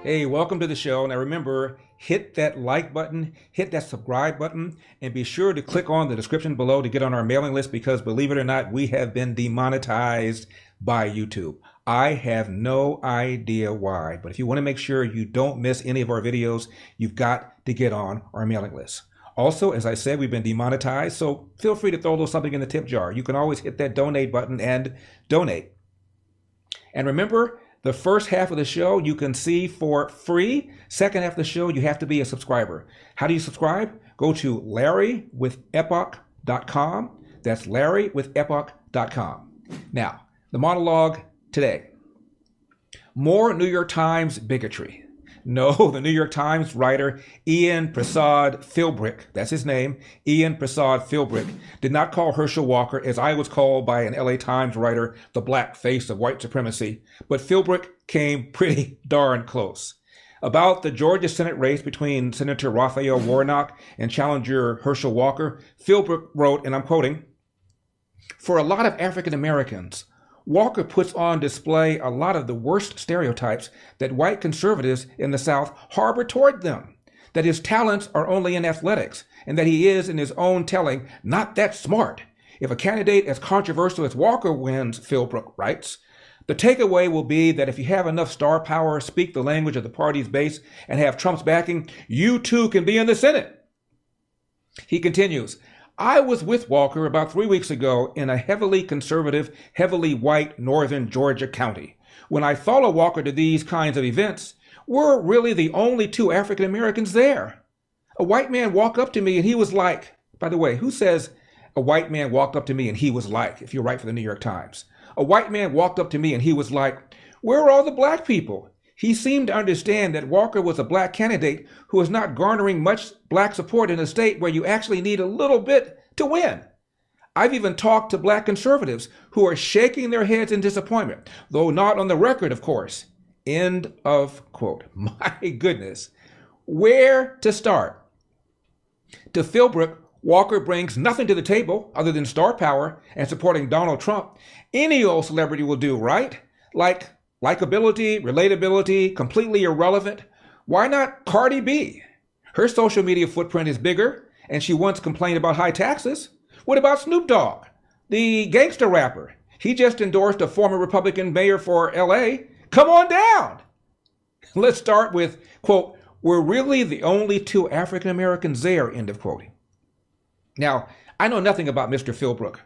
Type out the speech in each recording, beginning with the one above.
Hey, welcome to the show. Now remember, hit that like button, hit that subscribe button, and be sure to click on the description below to get on our mailing list because believe it or not, we have been demonetized by YouTube. I have no idea why, but if you want to make sure you don't miss any of our videos, you've got to get on our mailing list. Also, as I said, we've been demonetized, so feel free to throw a little something in the tip jar. You can always hit that donate button and donate. And remember, the first half of the show you can see for free. Second half of the show, you have to be a subscriber. How do you subscribe? Go to larrywithepoch.com. That's larrywithepoch.com. Now, the monologue today. More New York Times bigotry. No, the New York Times writer Ian Prasad Philbrick, that's his name, Ian Prasad Philbrick, did not call Herschel Walker, as I was called by an LA Times writer, the black face of white supremacy, but Philbrick came pretty darn close. About the Georgia Senate race between Senator Raphael Warnock and challenger Herschel Walker, Philbrick wrote, and I'm quoting, "For a lot of African Americans, Walker puts on display a lot of the worst stereotypes that white conservatives in the South harbor toward them, that his talents are only in athletics, and that he is, in his own telling, not that smart. If a candidate as controversial as Walker wins," Philbrick writes, "the takeaway will be that if you have enough star power, speak the language of the party's base, and have Trump's backing, you too can be in the Senate." He continues, "I was with Walker about 3 weeks ago in a heavily conservative, heavily white northern Georgia county. When I follow Walker to these kinds of events, we're really the only two African Americans there. A white man walked up to me and he was like," by the way, who says a white man walked up to me and he was like, if you write for the New York Times? "A white man walked up to me and he was like, 'Where are all the black people?' He seemed to understand that Walker was a black candidate who was not garnering much black support in a state where you actually need a little bit to win. I've even talked to black conservatives who are shaking their heads in disappointment, though not on the record, of course." End of quote. My goodness. Where to start? To Philbrick, Walker brings nothing to the table other than star power and supporting Donald Trump. Any old celebrity will do, right? Like likability, relatability, completely irrelevant. Why not Cardi B? Her social media footprint is bigger, and she once complained about high taxes. What about Snoop Dogg, the gangster rapper? He just endorsed a former Republican mayor for LA. Come on down. Let's start with, quote, "We're really the only two African Americans there," end of quote. Now, I know nothing about Mr. Philbrick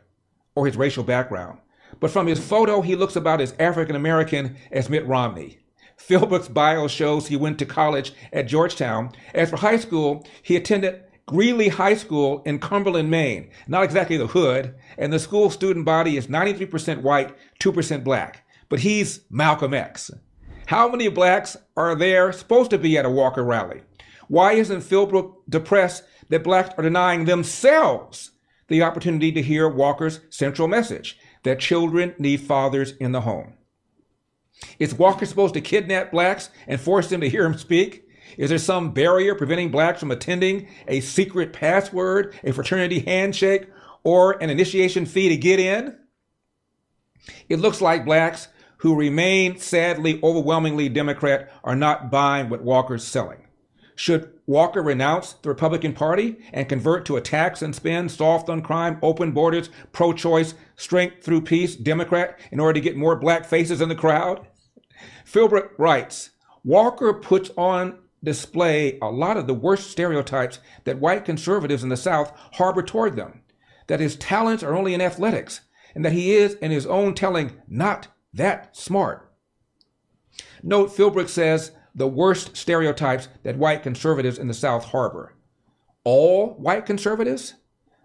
or his racial background, but from his photo, he looks about as African American as Mitt Romney. Philbrick's bio shows he went to college at Georgetown. As for high school, he attended Greeley High School in Cumberland, Maine. Not exactly the hood, and the school student body is 93% white, 2% black. But he's Malcolm X. How many blacks are there supposed to be at a Walker rally? Why isn't Philbrick depressed that blacks are denying themselves the opportunity to hear Walker's central message, that children need fathers in the home? Is Walker supposed to kidnap blacks and force them to hear him speak? Is there some barrier preventing blacks from attending a secret password, a fraternity handshake, or an initiation fee to get in? It looks like blacks who remain sadly overwhelmingly Democrat are not buying what Walker's selling. Should Walker renounce the Republican Party and convert to a tax and spend, soft on crime, open borders, pro-choice, strength through peace Democrat in order to get more black faces in the crowd? Philbrick writes, "Walker puts on display a lot of the worst stereotypes that white conservatives in the South harbor toward them, that his talents are only in athletics, and that he is, in his own telling, not that smart." Note, Philbrick says the worst stereotypes that white conservatives in the South harbor. All white conservatives?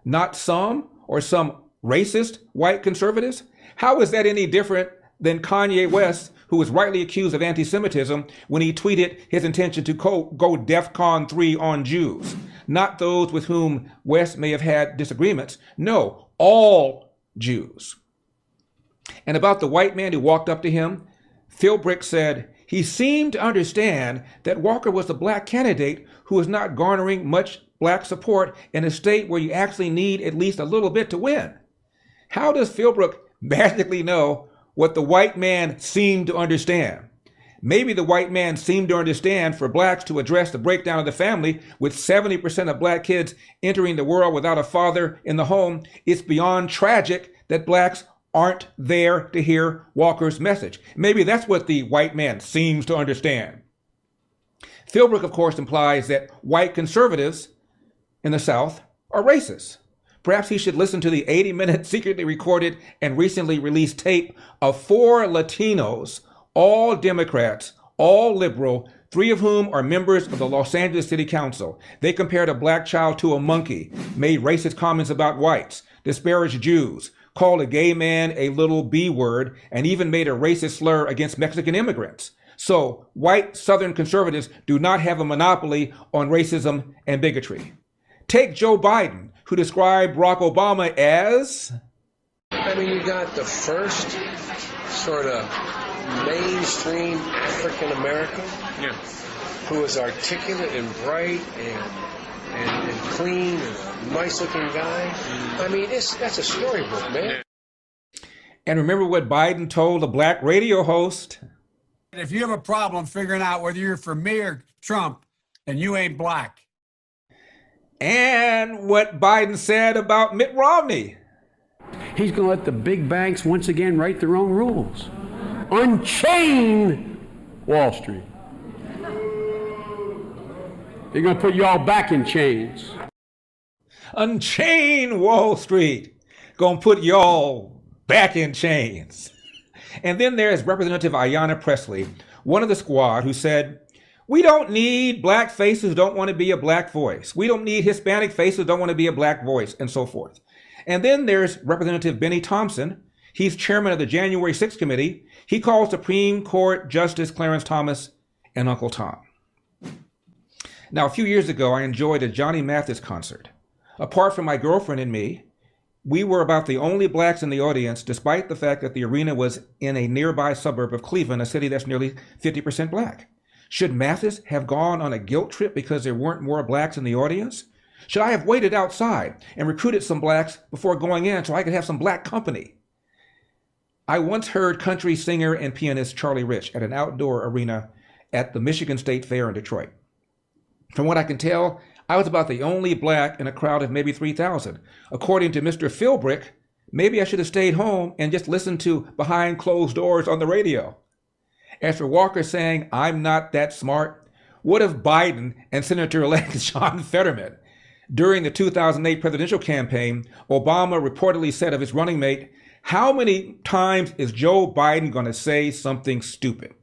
Not some, or some racist white conservatives? How is that any different than Kanye West, who was rightly accused of anti-Semitism when he tweeted his intention to go DEFCON 3 on Jews? Not those with whom West may have had disagreements. No, all Jews. And about the white man who walked up to him, Philbrick said, "He seemed to understand that Walker was a black candidate who was not garnering much black support in a state where you actually need at least a little bit to win." How does Philbrick magically know what the white man seemed to understand? Maybe the white man seemed to understand for blacks to address the breakdown of the family, with 70% of black kids entering the world without a father in the home. It's beyond tragic that blacks aren't there to hear Walker's message. Maybe that's what the white man seems to understand. Philbrick, of course, implies that white conservatives in the South are racist. Perhaps he should listen to the 80-minute secretly recorded and recently released tape of 4 Latinos, all Democrats, all liberal, 3 of whom are members of the Los Angeles City Council. They compared a black child to a monkey, made racist comments about whites, disparaged Jews, called a gay man a little B word, and even made a racist slur against Mexican immigrants. So white Southern conservatives do not have a monopoly on racism and bigotry. Take Joe Biden, who described Barack Obama as... I mean, you got the first sort of mainstream African American who was articulate and bright and clean and a nice looking guy. I mean, that's a storybook, man. And remember what Biden told a black radio host? If you have a problem figuring out whether you're for me or Trump, then you ain't black. And what Biden said about Mitt Romney. He's going to let the big banks once again write their own rules. Unchain Wall Street. They're going to put you all back in chains. Unchain Wall Street. Gonna put y'all back in chains. And then there's Representative Ayanna Pressley, one of the squad, who said, we don't need black faces who don't want to be a black voice. We don't need Hispanic faces who don't want to be a black voice, and so forth. And then there's Representative Benny Thompson. He's chairman of the January 6th committee. He calls Supreme Court Justice Clarence Thomas and Uncle Tom. Now, a few years ago, I enjoyed a Johnny Mathis concert. Apart from my girlfriend and me, we were about the only blacks in the audience, despite the fact that the arena was in a nearby suburb of Cleveland, a city that's nearly 50% black. Should Mathis have gone on a guilt trip because there weren't more blacks in the audience? Should I have waited outside and recruited some blacks before going in so I could have some black company? I once heard country singer and pianist Charlie Rich at an outdoor arena at the Michigan State Fair in Detroit. From what I can tell, I was about the only black in a crowd of maybe 3,000. According to Mr. Philbrick, maybe I should have stayed home and just listened to Behind Closed Doors on the radio. As for Walker saying, I'm not that smart, what if Biden and Senator-elect John Fetterman? During the 2008 presidential campaign, Obama reportedly said of his running mate, how many times is Joe Biden going to say something stupid?